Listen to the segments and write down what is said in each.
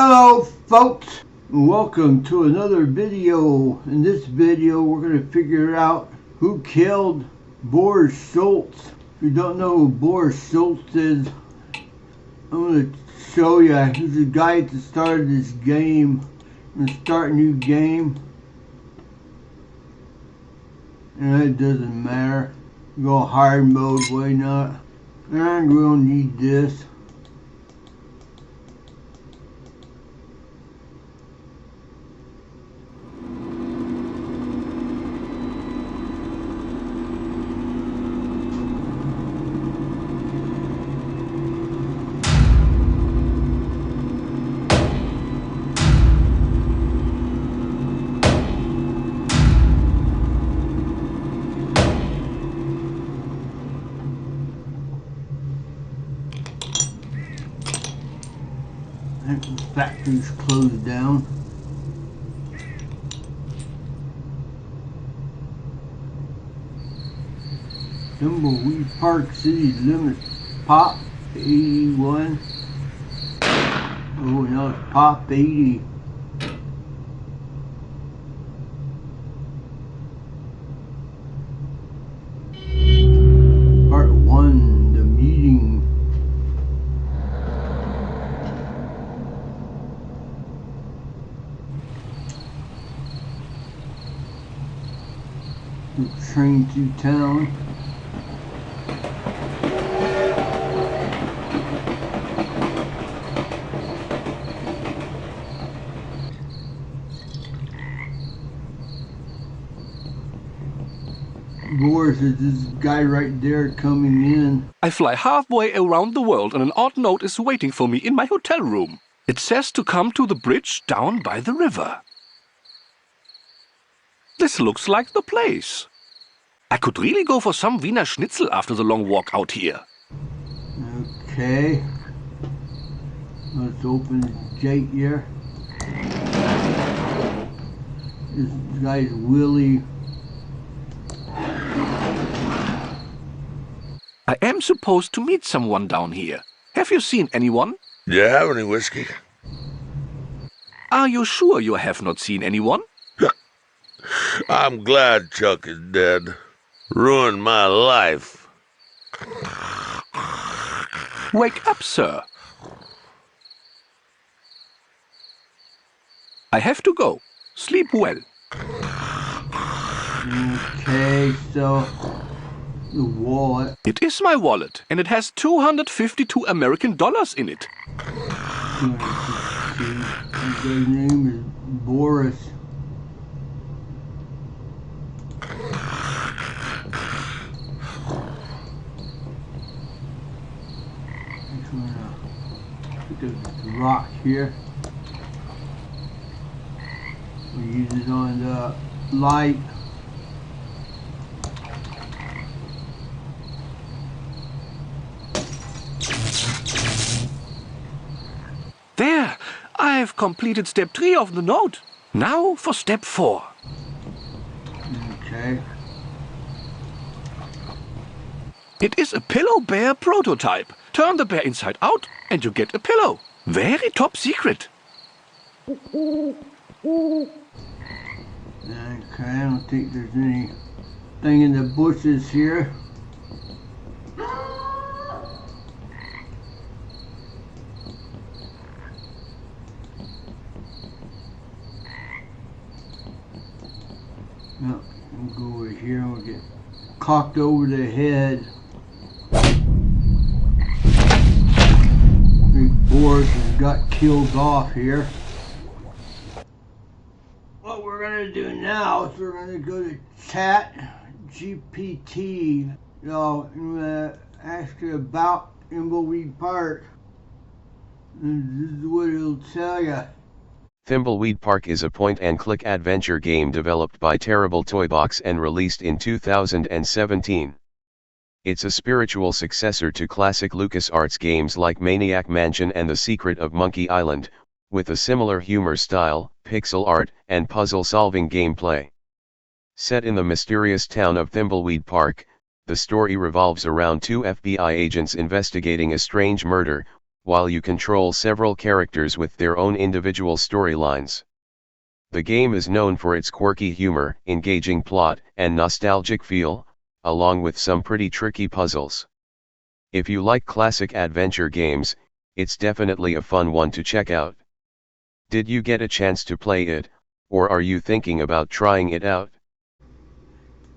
Hello folks, welcome to another video. In this video we're going to figure out who killed Boris Schultz. If you don't know who Boris Schultz is, I'm going to show you. He's the guy at the start of this game. I'm going to start a new game. And it doesn't matter. Go hard mode, why not? And we don't need this. The factory's closed down. Thimbleweed Park City limits pop 81. Oh, now it's pop 80. Part 1, the meeting. Train through town. Boris is this guy right there coming in. I fly halfway around the world and an odd note is waiting for me in my hotel room. It says to come to the bridge down by the river. This looks like the place. I could really go for some Wiener Schnitzel after the long walk out here. Okay. Let's open the gate here. This guy's Willie. I am supposed to meet someone down here. Have you seen anyone? Do you have any whiskey? Are you sure you have not seen anyone? I'm glad Chuck is dead. Ruined my life. Wake up, sir. I have to go. Sleep well. Okay, so the wallet. It is my wallet, and it has $252 American in it. His name is Boris. Put the rock here. We use it on the light. There! I've completed step 3 of the note. Now for step 4. Okay. It is a pillow bear prototype. Turn the bear inside out and you get a pillow. Very top secret. Okay, I don't think there's anything in the bushes here. No, we'll go over here and we'll get cocked over the head. Boris has got killed off here. What we're gonna do now is we're gonna go to Chat GPT. I'm gonna ask you about Thimbleweed Park. And this is what it'll tell you. Thimbleweed Park is a point-and-click adventure game developed by Terrible Toybox and released in 2017. It's a spiritual successor to classic LucasArts games like Maniac Mansion and The Secret of Monkey Island, with a similar humor style, pixel art, and puzzle-solving gameplay. Set in the mysterious town of Thimbleweed Park, the story revolves around two FBI agents investigating a strange murder, while you control several characters with their own individual storylines. The game is known for its quirky humor, engaging plot, and nostalgic feel, along with some pretty tricky puzzles. If you like classic adventure games, it's definitely a fun one to check out. Did you get a chance to play it, or are you thinking about trying it out?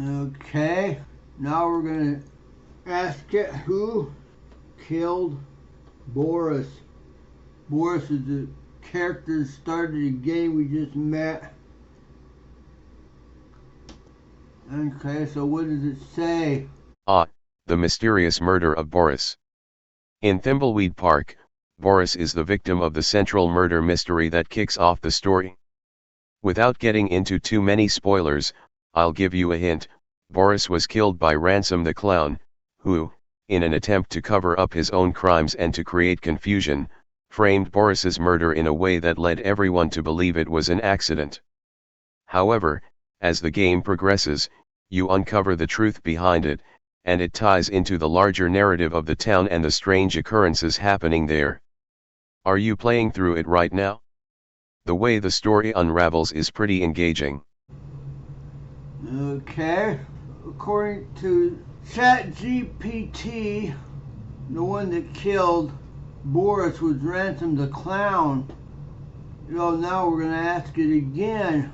Okay, now we're going to ask it who killed Boris. Boris is the character that started the game we just met. Okay, so what does it say? The mysterious murder of Boris. In Thimbleweed Park, Boris is the victim of the central murder mystery that kicks off the story. Without getting into too many spoilers, I'll give you a hint. Boris was killed by Ransom the Clown, who, in an attempt to cover up his own crimes and to create confusion, framed Boris's murder in a way that led everyone to believe it was an accident. However, as the game progresses, you uncover the truth behind it, and it ties into the larger narrative of the town and the strange occurrences happening there. Are you playing through it right now? The way the story unravels is pretty engaging. Okay, according to ChatGPT, the one that killed Boris was Ransom the Clown. Now we're going to ask it again.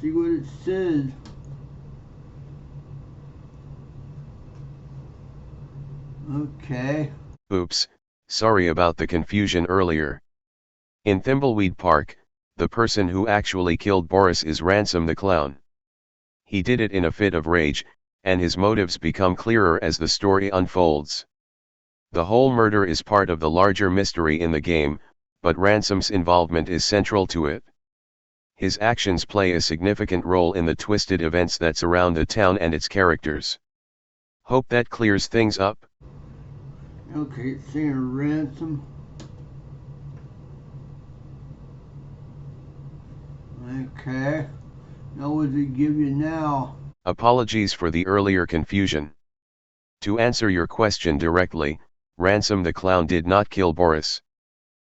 See what it says. Okay. Oops, sorry about the confusion earlier. In Thimbleweed Park, the person who actually killed Boris is Ransom the Clown. He did it in a fit of rage, and his motives become clearer as the story unfolds. The whole murder is part of the larger mystery in the game, but Ransom's involvement is central to it. His actions play a significant role in the twisted events that surround the town and its characters. Hope that clears things up. Okay, it's saying Ransom. Okay. Now what does it give you now? Apologies for the earlier confusion. To answer your question directly, Ransom the Clown did not kill Boris.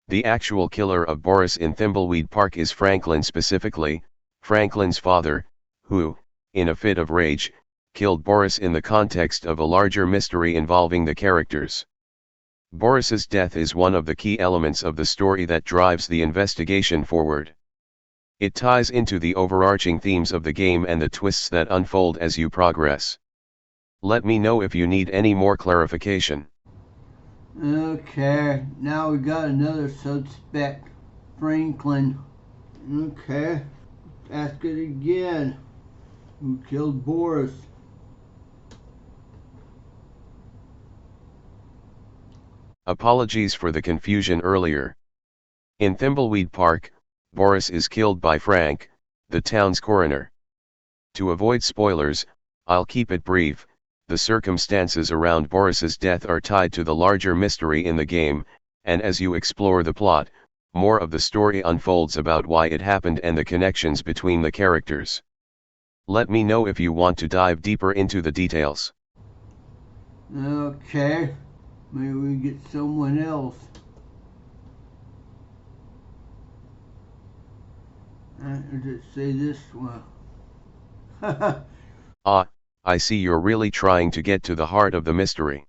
The actual killer of Boris in Thimbleweed Park is Franklin, specifically, Franklin's father, who, in a fit of rage, killed Boris in the context of a larger mystery involving the characters. Boris's death is one of the key elements of the story that drives the investigation forward. It ties into the overarching themes of the game and the twists that unfold as you progress. Let me know if you need any more clarification. Okay, now we got another suspect, Franklin. Okay, ask it again. Who killed Boris? Apologies for the confusion earlier. In Thimbleweed Park, Boris is killed by Frank, the town's coroner. To avoid spoilers, I'll keep it brief. The circumstances around Boris's death are tied to the larger mystery in the game, and as you explore the plot, more of the story unfolds about why it happened and the connections between the characters. Let me know if you want to dive deeper into the details. Okay, maybe we get someone else. Does it say this one? I see you're really trying to get to the heart of the mystery.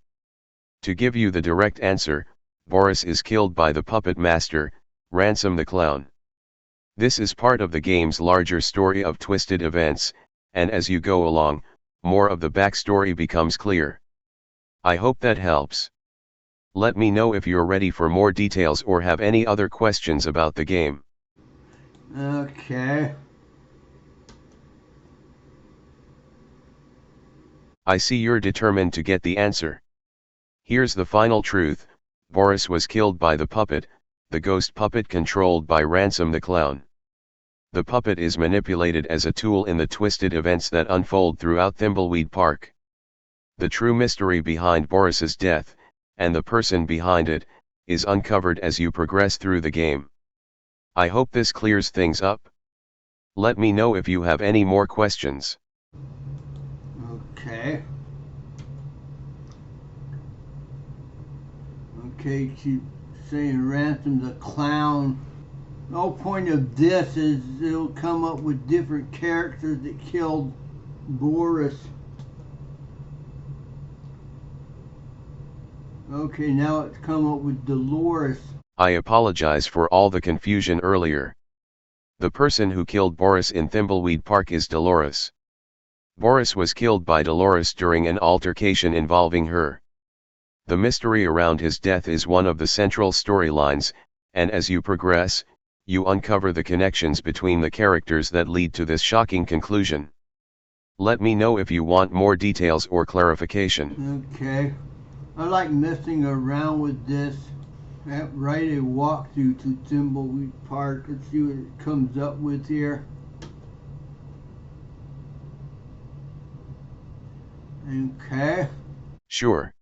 To give you the direct answer, Boris is killed by the puppet master, Ransom the Clown. This is part of the game's larger story of twisted events, and as you go along, more of the backstory becomes clear. I hope that helps. Let me know if you're ready for more details or have any other questions about the game. Okay. I see you're determined to get the answer. Here's the final truth: Boris was killed by the puppet, the ghost puppet controlled by Ransom the Clown. The puppet is manipulated as a tool in the twisted events that unfold throughout Thimbleweed Park. The true mystery behind Boris's death, and the person behind it, is uncovered as you progress through the game. I hope this clears things up. Let me know if you have any more questions. Okay. Okay, keep saying Ransom the Clown. The whole point of this is it'll come up with different characters that killed Boris. Okay, now it's come up with Dolores. I apologize for all the confusion earlier. The person who killed Boris in Thimbleweed Park is Dolores. Boris was killed by Dolores during an altercation involving her. The mystery around his death is one of the central storylines, and as you progress, you uncover the connections between the characters that lead to this shocking conclusion. Let me know if you want more details or clarification. Okay. I like messing around with this. Write a walkthrough to Thimbleweed Park. Let's see what it comes up with here. Okay. Sure.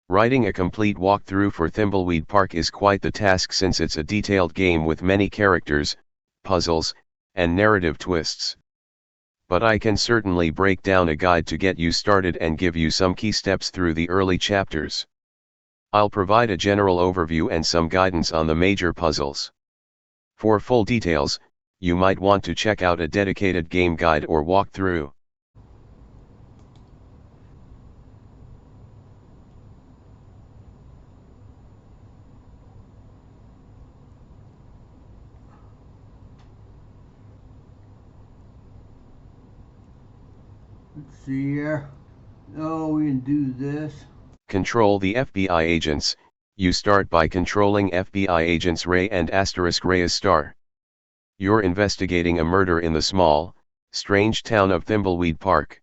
Writing a complete walkthrough for Thimbleweed Park is quite the task since it's a detailed game with many characters, puzzles, and narrative twists. But I can certainly break down a guide to get you started and give you some key steps through the early chapters. I'll provide a general overview and some guidance on the major puzzles. For full details, you might want to check out a dedicated game guide or walkthrough. Let's see here. Oh, we can do this. Control the FBI agents. You start by controlling FBI agents Ray and Reyes Star. You're investigating a murder in the small, strange town of Thimbleweed Park.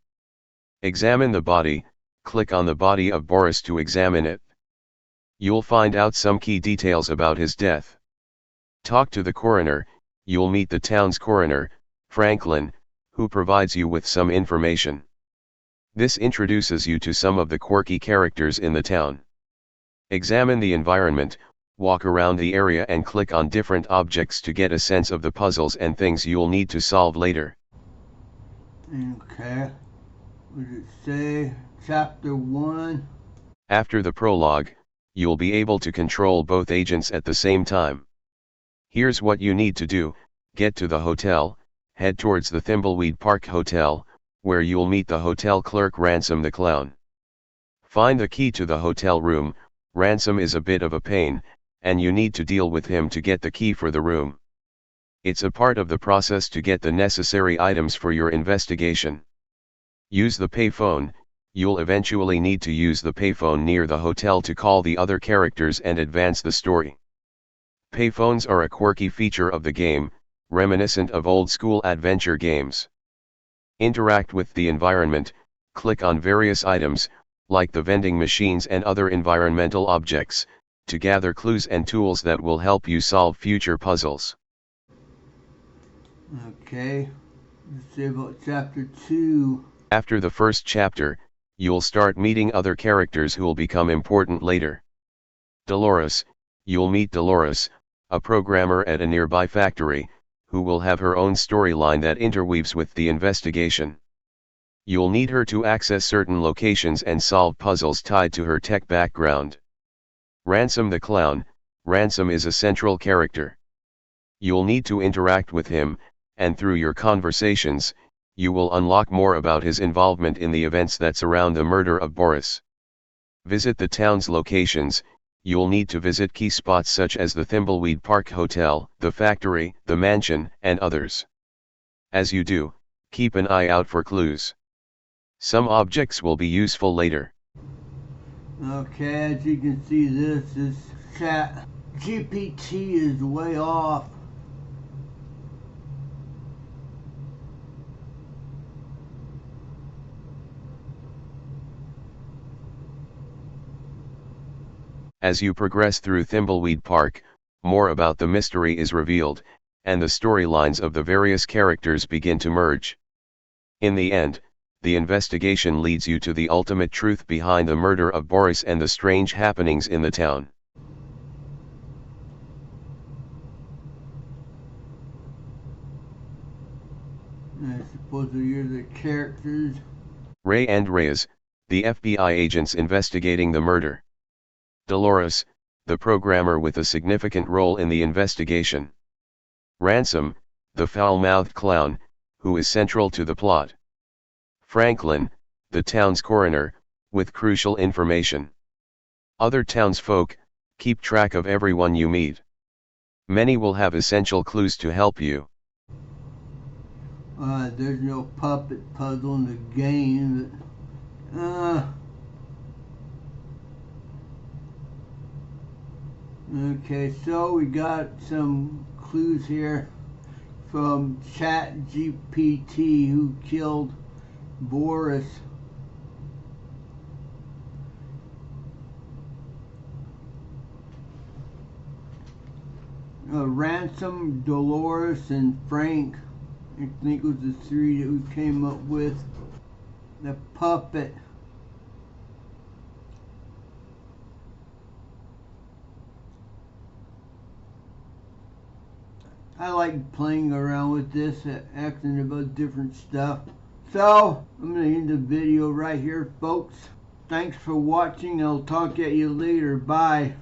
Examine the body. Click on the body of Boris to examine it. You'll find out some key details about his death. Talk to the coroner. You'll meet the town's coroner, Franklin, who provides you with some information. This introduces you to some of the quirky characters in the town. Examine the environment, walk around the area and click on different objects to get a sense of the puzzles and things you'll need to solve later. Okay. What does it say? Chapter 1. After the prologue, you'll be able to control both agents at the same time. Here's what you need to do: get to the hotel, head towards the Thimbleweed Park Hotel, where you'll meet the hotel clerk Ransom the Clown. Find the key to the hotel room. Ransom is a bit of a pain, and you need to deal with him to get the key for the room. It's a part of the process to get the necessary items for your investigation. Use the payphone. You'll eventually need to use the payphone near the hotel to call the other characters and advance the story. Payphones are a quirky feature of the game, reminiscent of old-school adventure games. Interact with the environment. Click on various items, like the vending machines and other environmental objects, to gather clues and tools that will help you solve future puzzles. Okay, let's see about chapter 2. After the first chapter, you'll start meeting other characters who'll become important later. Dolores. You'll meet Dolores, a programmer at a nearby factory, who will have her own storyline that interweaves with the investigation. You'll need her to access certain locations and solve puzzles tied to her tech background. Ransom the Clown. Ransom is a central character. You'll need to interact with him, and through your conversations, you will unlock more about his involvement in the events that surround the murder of Boris. Visit the town's locations. You'll need to visit key spots such as the Thimbleweed Park Hotel, the factory, the mansion, and others. As you do, keep an eye out for clues. Some objects will be useful later. Okay, as you can see, this chat GPT is way off. As you progress through Thimbleweed Park, more about the mystery is revealed, and the storylines of the various characters begin to merge. In the end, the investigation leads you to the ultimate truth behind the murder of Boris and the strange happenings in the town. I suppose you're the characters. Ray and Reyes, the FBI agents investigating the murder. Dolores, the programmer with a significant role in the investigation. Ransom, the foul-mouthed clown, who is central to the plot. Franklin, the town's coroner, with crucial information. Other townsfolk, keep track of everyone you meet. Many will have essential clues to help you. There's no puppet puzzle in the game. Okay, so we got some clues here from ChatGPT, who killed Boris. Ransom, Dolores, and Frank, I think was the three that we came up with. The puppet. I like playing around with this, asking about different stuff. So, I'm going to end the video right here, folks. Thanks for watching. I'll talk at you later. Bye.